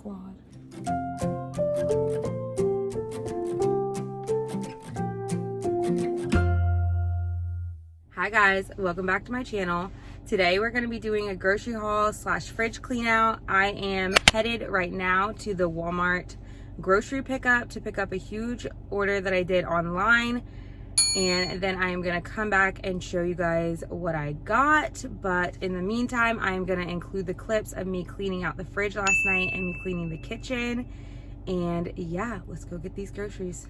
squad. Hi guys, welcome back to my channel. Today we're going to be doing a grocery haul slash fridge clean out. I am headed right now to the Walmart grocery pickup to pick up a huge order that I did online, and then I am going to come back and show you guys what I got. But in the meantime, I am going to include the clips of me cleaning out the fridge last night and me cleaning the kitchen. And yeah, let's go get these groceries.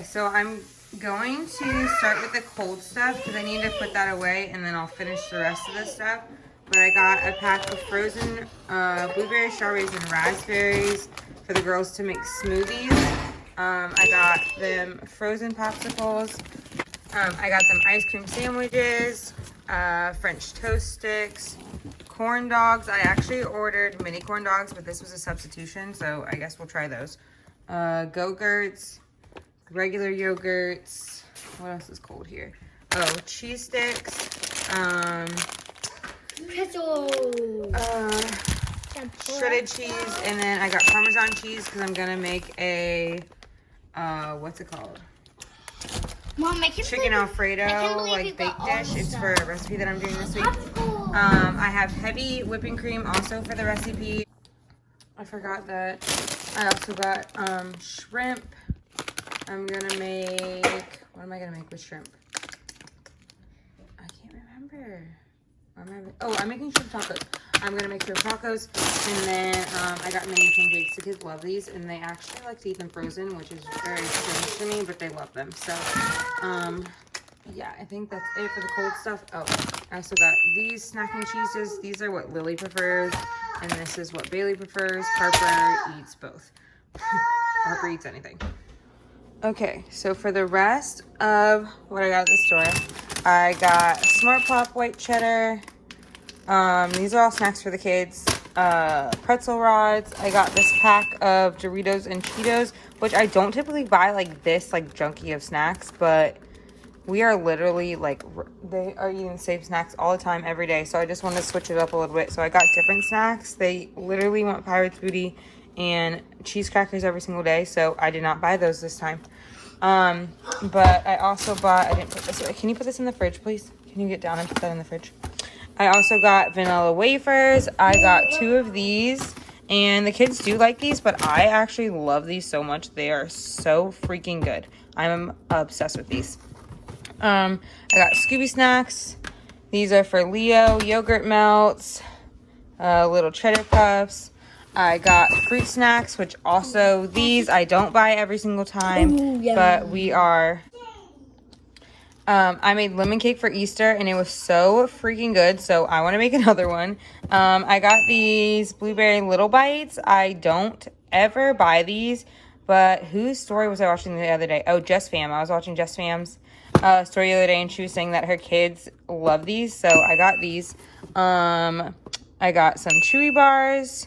Okay, so I'm going to start with the cold stuff because I need to put that away and then I'll finish the rest of this stuff. But I got a pack of frozen blueberries, strawberries, and raspberries for the girls to make smoothies. I got them frozen popsicles. I got them ice cream sandwiches, French toast sticks, corn dogs. I actually ordered mini corn dogs, but this was a substitution, so I guess we'll try those. Go-gurts, regular yogurts. What else is cold here? Oh, cheese sticks. Shredded cheese, and then I got Parmesan cheese because I'm gonna make a what's it called? Mom, chicken Alfredo like baked dish. It's for a recipe that I'm doing this week. I have heavy whipping cream also for the recipe. I forgot that. I also got shrimp. I'm gonna make, what am I gonna make with shrimp? I can't remember. Oh, I'm making shrimp tacos. I'm gonna make shrimp tacos, and then I got mini pancakes. The kids love these, and they actually like to eat them frozen, which is very strange to me, but they love them. So, yeah, I think that's it for the cold stuff. Oh, I also got these snacking cheeses. These are what Lily prefers, and this is what Bailey prefers. Harper eats both. Harper eats anything. Okay, so for the rest of what I got at the store, I got Smart Pop white cheddar. These are all snacks for the kids. Pretzel rods. I got this pack of Doritos and Cheetos, which I don't typically buy like this, like junky of snacks, but we are literally like, they are eating safe snacks all the time, every day. So I just wanted to switch it up a little bit. So I got different snacks. They literally want Pirate's Booty and cheese crackers every single day. So I did not buy those this time. But I also bought, I didn't put this away. Can you put this in the fridge, please? Can you get down and put that in the fridge? I also got vanilla wafers. I got 2 of these, and the kids do like these, but I actually love these so much. They are so freaking good. I'm obsessed with these. I got Scooby snacks. These are for Leo. Yogurt melts, little cheddar puffs. I got fruit snacks, which also these I don't buy every single time, but we are. I made lemon cake for Easter, and it was so freaking good, so I want to make another one. I got these blueberry little bites. I don't ever buy these, but whose story was I watching the other day? Oh, Jess Fam. I was watching Jess Fam's story the other day, and she was saying that her kids love these, so I got these. I got some Chewy bars,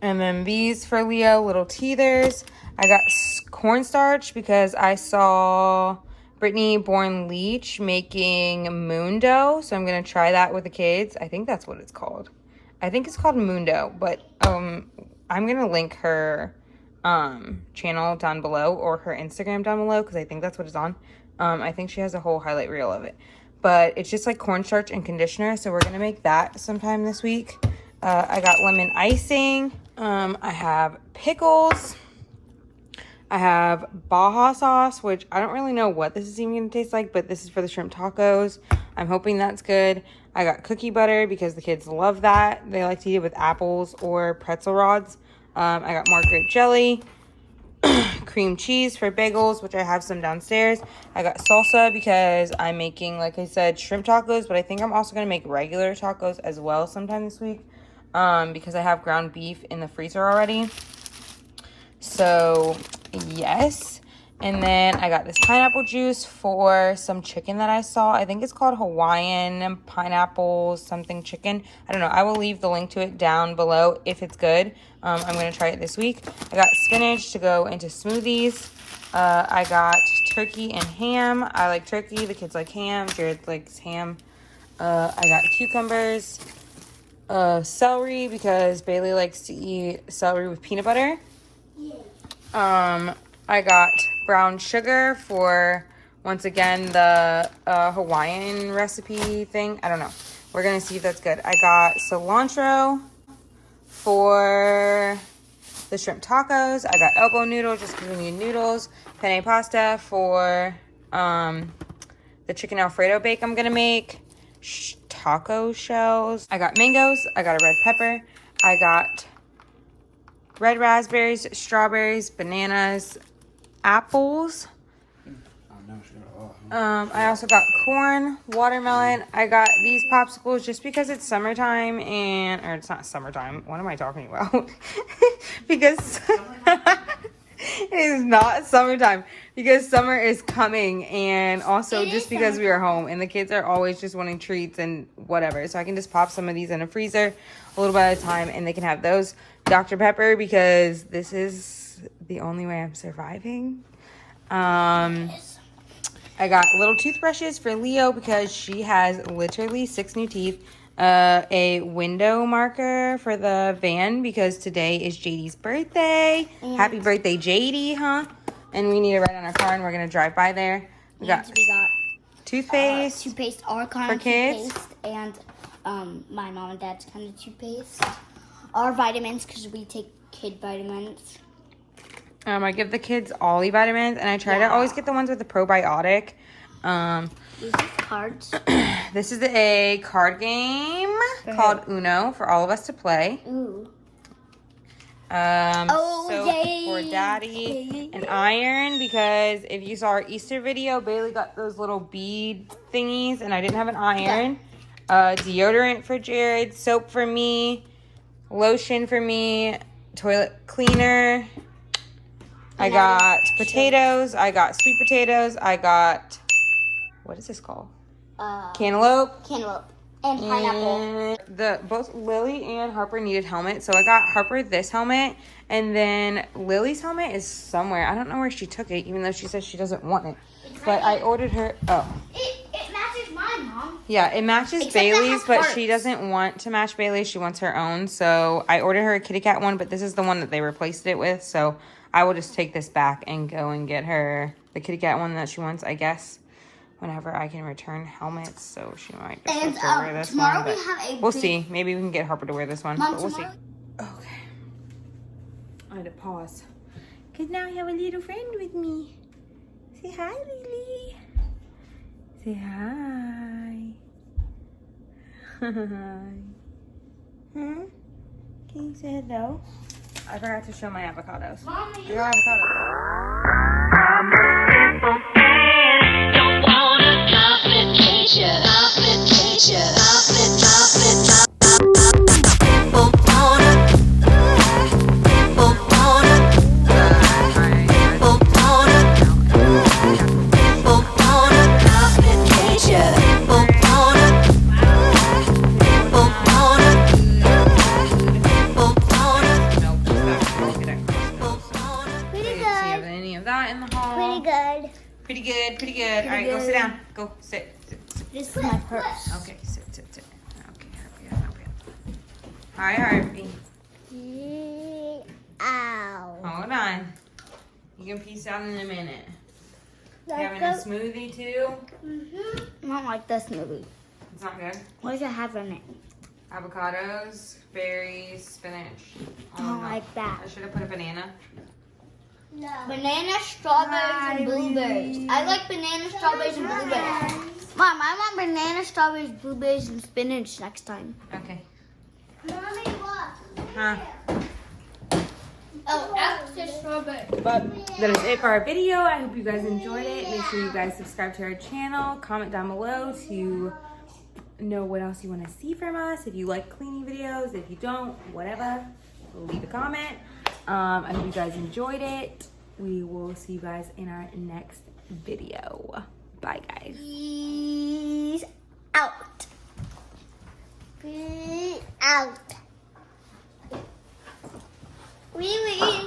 and then these for Leo, little teethers. I got cornstarch because I saw Brittany Born Leach making moon dough, so I'm gonna try that with the kids. I think that's what it's called. I think it's called moon dough, but I'm gonna link her channel down below, or her Instagram down below, because I think that's what it's on. I think she has a whole highlight reel of it, but it's just like cornstarch and conditioner, so we're gonna make that sometime this week. I got lemon icing. I have pickles. I have Baja sauce, which I don't really know what this is even going to taste like, but this is for the shrimp tacos. I'm hoping that's good. I got cookie butter because the kids love that. They like to eat it with apples or pretzel rods. I got margaret jelly, cream cheese for bagels, which I have some downstairs. I got salsa because I'm making, like I said, shrimp tacos, but I think I'm also going to make regular tacos as well sometime this week because I have ground beef in the freezer already. So yes, and then I got this pineapple juice for some chicken that I saw. I think it's called Hawaiian pineapple something chicken. I don't know. I will leave the link to it down below if it's good. I'm going to try it this week. I got spinach to go into smoothies. I got turkey and ham. I like turkey. The kids like ham. Jared likes ham. I got cucumbers, celery because Bailey likes to eat celery with peanut butter. I got brown sugar for, once again, the Hawaiian recipe thing. I don't know. We're going to see if that's good. I got cilantro for the shrimp tacos. I got elbow noodle just because we need noodles. Penne pasta for the chicken Alfredo bake I'm going to make. Taco shells. I got mangoes. I got a red pepper. I got red raspberries, strawberries, bananas, apples. I also got corn, watermelon. I got these popsicles just because it's summertime or it's not summertime. What am I talking about? Because it is not summertime because summer is coming, and also just because we are home and the kids are always just wanting treats and whatever. So I can just pop some of these in a freezer a little bit at a time and they can have those. Dr. Pepper, because this is the only way I'm surviving. I got little toothbrushes for Leo because she has literally 6 new teeth. A window marker for the van because today is JD's birthday. Happy birthday, JD, huh? And we need to write on our car and we're going to drive by there. We got toothpaste. Toothpaste, our kind for of kids. toothpaste. And my mom and dad's kind of toothpaste. Our vitamins because we take kid vitamins. I give the kids Ollie vitamins, and I try to always get the ones with the probiotic. These are cards. This is a card game called Uno for all of us to play. Ooh. Soap for Daddy, an iron because if you saw our Easter video, Bailey got those little bead thingies, and I didn't have an iron. Deodorant for Jared, soap for me, lotion for me, toilet cleaner. I got potatoes. I got sweet potatoes. I got, what is this called? Cantaloupe. Cantaloupe. And pineapple. And both Lily and Harper needed helmets. So I got Harper this helmet. And then Lily's helmet is somewhere. I don't know where she took it, even though she says she doesn't want it. But I ordered her, It matches mine, Mom. Yeah, it matches Bailey's, but she doesn't want to match Bailey's. She wants her own. So I ordered her a kitty cat one, but this is the one that they replaced it with. So I will just take this back and go and get her the kitty cat one that she wants, I guess, whenever I can return helmets. So she might just have to wear this tomorrow one. We have a we'll see. Maybe we can get Harper to wear this one, Mom, but we'll see. Okay. I had to pause. Because now I have a little friend with me. Say hi, Lily. Say hi. Hi. Hmm? Can you say hello? I forgot to show my avocados. Mommy. Your avocados. I'm a simple man, don't want a complication. Pretty good. All right, go sit down. Go sit. This is my purse. Okay, sit. Okay. Hi, Harvey. Ow. Hold on. You can peace out in a minute. You having a smoothie too? I don't like this movie. It's not good. What does it have in it? Avocados, berries, spinach. I don't like that. I should have put a banana. No. Banana, strawberries, and blueberries. I like banana, strawberries, and blueberries. Mom, I want banana, strawberries, blueberries, and spinach next time. Okay. Mommy, look. Huh? Oh, extra strawberry. But that is it for our video. I hope you guys enjoyed it. Make sure you guys subscribe to our channel. Comment down below to know what else you want to see from us. If you like cleaning videos, if you don't, whatever, leave a comment. I hope you guys enjoyed it. We will see you guys in our next video. Bye, guys. Peace out. Peace out. Wee wee.